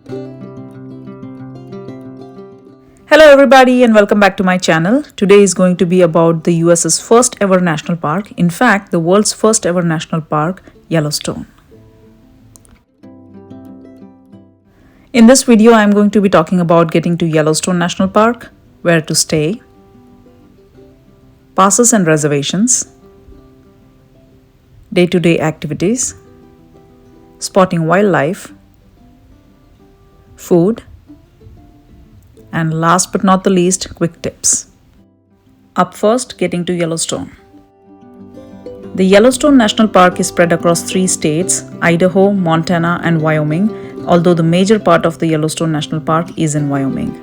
Hello everybody and welcome back to my channel. Today is going to be about the US's first ever national park. In fact, the world's first ever national park, Yellowstone. In this video, I am going to be talking about getting to Yellowstone National Park, where to stay, passes and reservations, day-to-day activities, spotting wildlife, food, and last but not the least, quick tips. Up first, getting to Yellowstone. The Yellowstone National Park is spread across 3 states, Idaho, Montana, and Wyoming, although the major part of the Yellowstone National Park is in Wyoming.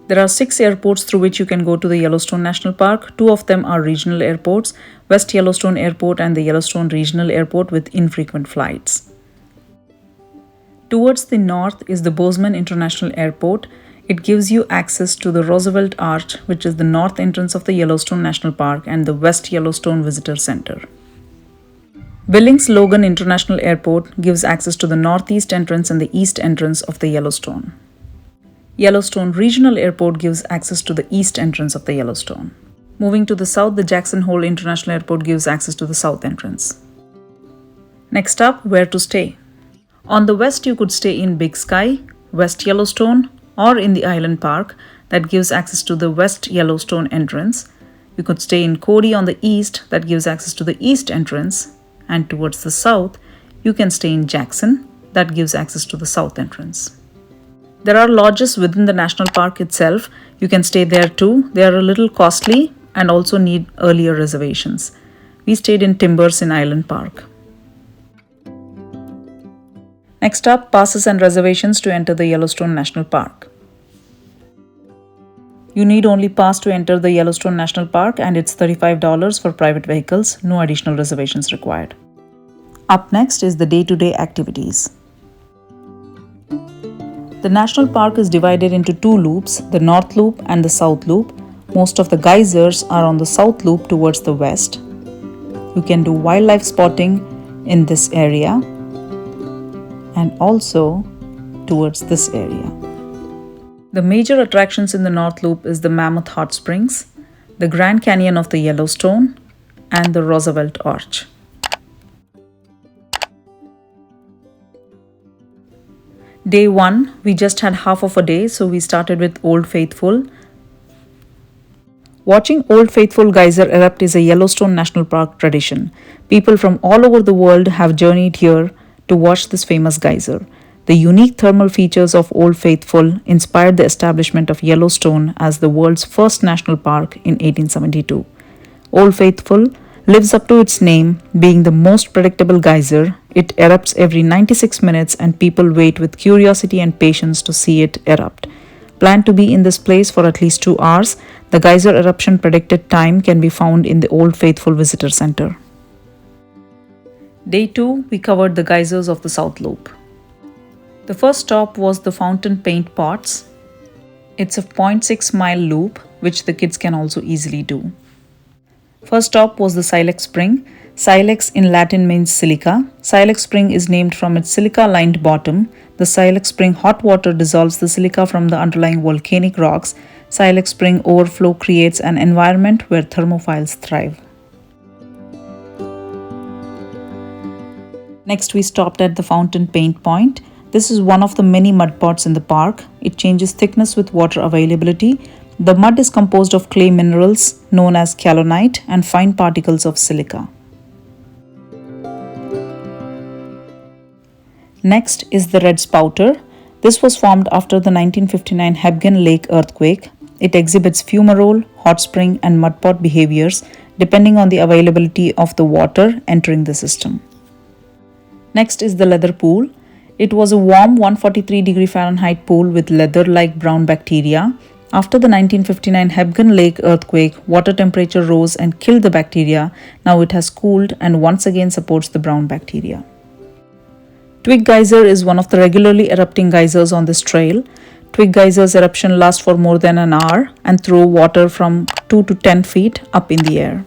There are 6 airports through which you can go to the Yellowstone National Park. 2 of them are regional airports, West Yellowstone Airport and the Yellowstone Regional Airport with infrequent flights. Towards the north is the Bozeman International Airport. It gives you access to the Roosevelt Arch, which is the north entrance of the Yellowstone National Park, and the West Yellowstone Visitor Center. Billings-Logan International Airport gives access to the northeast entrance and the east entrance of the Yellowstone. Yellowstone Regional Airport gives access to the east entrance of the Yellowstone. Moving to the south, the Jackson Hole International Airport gives access to the south entrance. Next up, where to stay. On the west, you could stay in Big Sky, West Yellowstone, or in the Island Park that gives access to the West Yellowstone entrance. You could stay in Cody on the east that gives access to the east entrance, and towards the south, you can stay in Jackson that gives access to the south entrance. There are lodges within the national park itself. You can stay there too. They are a little costly and also need earlier reservations. We stayed in Timbers in Island Park. Next up, passes and reservations to enter the Yellowstone National Park. You need only pass to enter the Yellowstone National Park, and it's $35 for private vehicles, no additional reservations required. Up next is the day-to-day activities. The national park is divided into 2 loops, the North Loop and the South Loop. Most of the geysers are on the South Loop towards the west. You can do wildlife spotting in this area and also towards this area. The major attractions in the North Loop is the Mammoth Hot Springs, the Grand Canyon of the Yellowstone, and the Roosevelt Arch. Day 1, we just had half of a day, so we started with Old Faithful. Watching Old Faithful geyser erupt is a Yellowstone National Park tradition. People from all over the world have journeyed here to watch this famous geyser. The unique thermal features of Old Faithful inspired the establishment of Yellowstone as the world's first national park in 1872. Old Faithful lives up to its name, being the most predictable geyser. It erupts every 96 minutes and people wait with curiosity and patience to see it erupt. Plan to be in this place for at least 2 hours. The geyser eruption predicted time can be found in the Old Faithful Visitor Center. Day 2, we covered the geysers of the South Loop. The first stop was the Fountain Paint Pots. It's a 0.6-mile loop, which the kids can also easily do. First stop was the Silex Spring. Silex in Latin means silica. Silex Spring is named from its silica-lined bottom. The Silex Spring hot water dissolves the silica from the underlying volcanic rocks. Silex Spring overflow creates an environment where thermophiles thrive. Next, we stopped at the Fountain Paint Point. This is one of the many mud pots in the park. It changes thickness with water availability. The mud is composed of clay minerals known as kaolinite and fine particles of silica. Next is the Red Spouter. This was formed after the 1959 Hebgen Lake earthquake. It exhibits fumarole, hot spring, and mud pot behaviors depending on the availability of the water entering the system. Next is the Leather Pool. It was a warm 143°F pool with leather-like brown bacteria. After the 1959 Hebgen Lake earthquake, water temperature rose and killed the bacteria. Now it has cooled and once again supports the brown bacteria. Twig Geyser is one of the regularly erupting geysers on this trail. Twig Geyser's eruption lasts for more than an hour and throw water from 2 to 10 feet up in the air.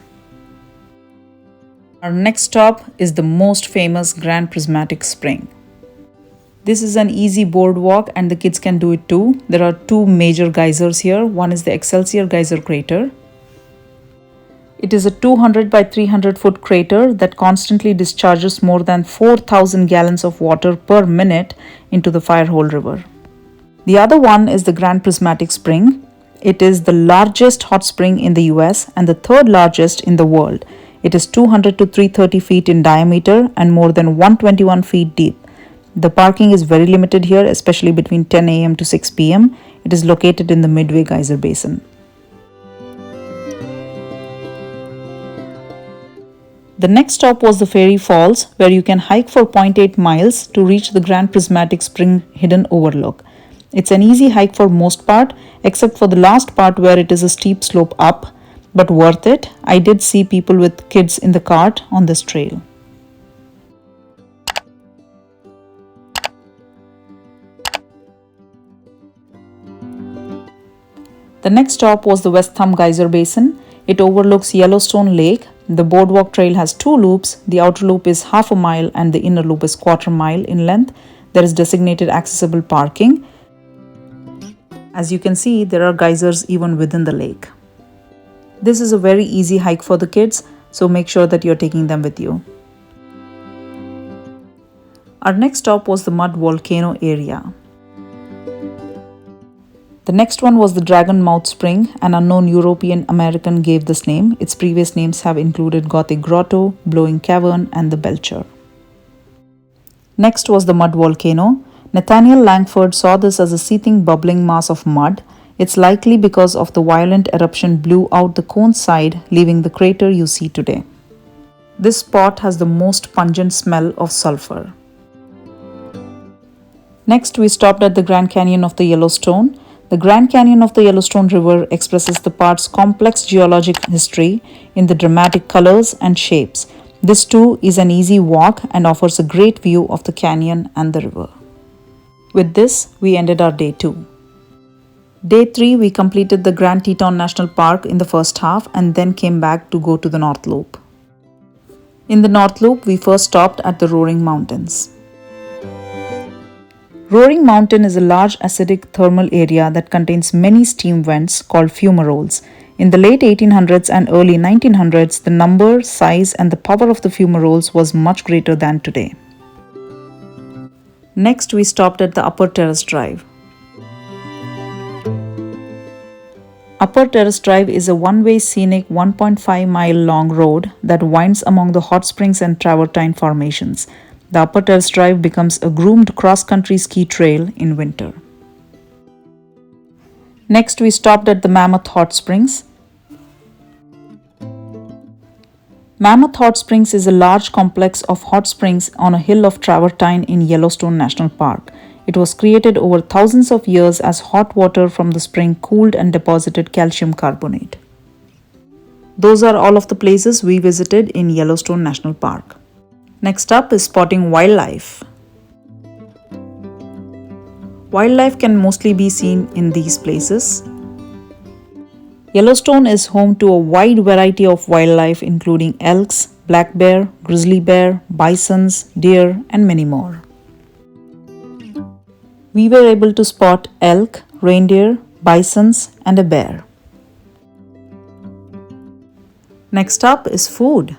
Our next stop is the most famous Grand Prismatic Spring. This is an easy boardwalk and the kids can do it too. There are two major geysers here. One is the Excelsior Geyser crater. It is a 200 by 300 foot crater that constantly discharges more than 4,000 gallons of water per minute into the Firehole River. The other one is the Grand Prismatic Spring. It is the largest hot spring in the US and the third largest in the world. It is 200 to 330 feet in diameter and more than 121 feet deep. The parking is very limited here, especially between 10 a.m. to 6 p.m. It is located in the Midway Geyser Basin. The next stop was the Fairy Falls, where you can hike for 0.8 miles to reach the Grand Prismatic Spring hidden overlook. It's an easy hike for most part, except for the last part where it is a steep slope up, but worth it. I did see people with kids in the cart on this trail. The next stop was the West Thumb Geyser Basin. It overlooks Yellowstone Lake. The boardwalk trail has two loops. The outer loop is half a mile and the inner loop is quarter mile in length. There is designated accessible parking. As you can see, there are geysers even within the lake. This is a very easy hike for the kids, so make sure that you're taking them with you. Our next stop was the Mud Volcano area. The next one was the Dragon Mouth Spring. An unknown European American gave this name. Its previous names have included Gothic Grotto, Blowing Cavern, and the Belcher. Next was the Mud Volcano. Nathaniel Langford saw this as a seething, bubbling mass of mud. It's likely because of the violent eruption blew out the cone side, leaving the crater you see today. This spot has the most pungent smell of sulfur. Next, we stopped at the Grand Canyon of the Yellowstone. The Grand Canyon of the Yellowstone River expresses the park's complex geologic history in the dramatic colors and shapes. This too is an easy walk and offers a great view of the canyon and the river. With this, we ended our day 2. Day 3, we completed the Grand Teton National Park in the first half and then came back to go to the North Loop. In the North Loop, we first stopped at the Roaring Mountains. Roaring Mountain is a large acidic thermal area that contains many steam vents called fumaroles. In the late 1800s and early 1900s, the number, size, and the power of the fumaroles was much greater than today. Next, we stopped at the Upper Terrace Drive. Upper Terrace Drive is a one-way scenic 1.5-mile long road that winds among the hot springs and travertine formations. The Upper Terrace Drive becomes a groomed cross-country ski trail in winter. Next, we stopped at the Mammoth Hot Springs. Mammoth Hot Springs is a large complex of hot springs on a hill of travertine in Yellowstone National Park. It was created over thousands of years as hot water from the spring cooled and deposited calcium carbonate. Those are all of the places we visited in Yellowstone National Park. Next up is spotting wildlife. Wildlife can mostly be seen in these places. Yellowstone is home to a wide variety of wildlife including elks, black bear, grizzly bear, bisons, deer, and many more. We were able to spot elk, reindeer, bisons, and a bear. Next up is food.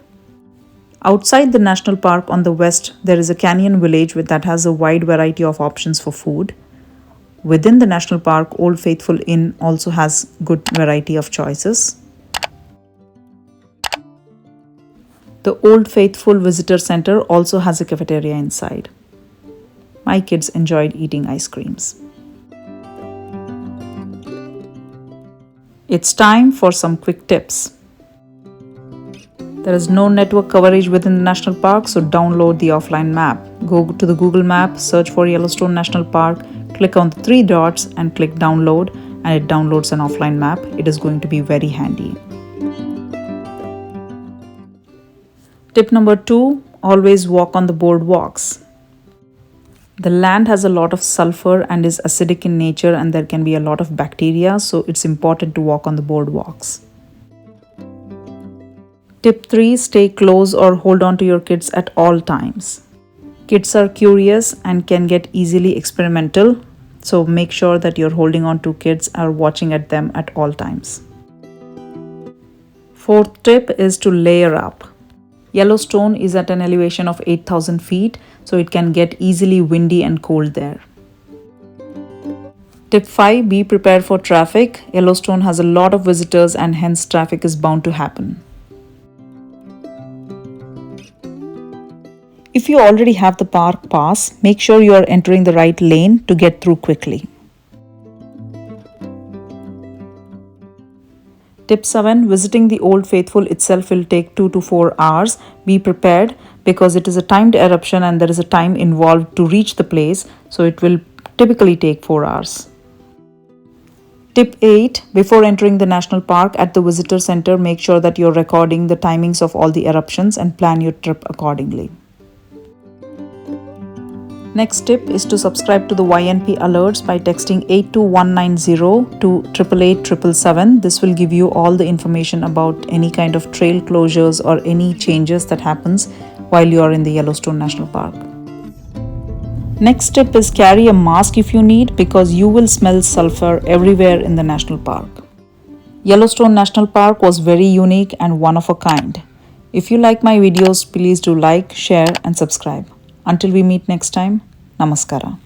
Outside the national park on the west, there is a canyon village that has a wide variety of options for food. Within the national park, Old Faithful Inn also has good variety of choices. The Old Faithful Visitor Center also has a cafeteria inside. My kids enjoyed eating ice creams. It's time for some quick tips. There is no network coverage within the national park, so download the offline map. Go to the Google map, search for Yellowstone National Park, click on the 3 dots and click download, and it downloads an offline map. It is going to be very handy. Tip number 2, always walk on the boardwalks. The land has a lot of sulfur and is acidic in nature, and there can be a lot of bacteria, so it's important to walk on the boardwalks. Tip 3, stay close or hold on to your kids at all times. Kids are curious and can get easily experimental, so make sure that you're holding on to kids or watching at them at all times. Fourth tip is to layer up. Yellowstone is at an elevation of 8,000 feet, so it can get easily windy and cold there. Tip 5. Be prepared for traffic. Yellowstone has a lot of visitors and hence traffic is bound to happen. If you already have the park pass, make sure you are entering the right lane to get through quickly. Tip 7. Visiting the Old Faithful itself will take 2 to 4 hours. Be prepared because it is a timed eruption and there is a time involved to reach the place, so it will typically take 4 hours. Tip 8. Before entering the national park at the visitor center, make sure that you're recording the timings of all the eruptions and plan your trip accordingly. Next tip is to subscribe to the YNP alerts by texting 82190 to 888 This will give you all the information about any kind of trail closures or any changes that happens while you are in the Yellowstone National Park. Next tip is carry a mask if you need because you will smell sulfur everywhere in the national park. Yellowstone National Park was very unique and one of a kind. If you like my videos, please do like, share and subscribe. Until we meet next time, Namaskara.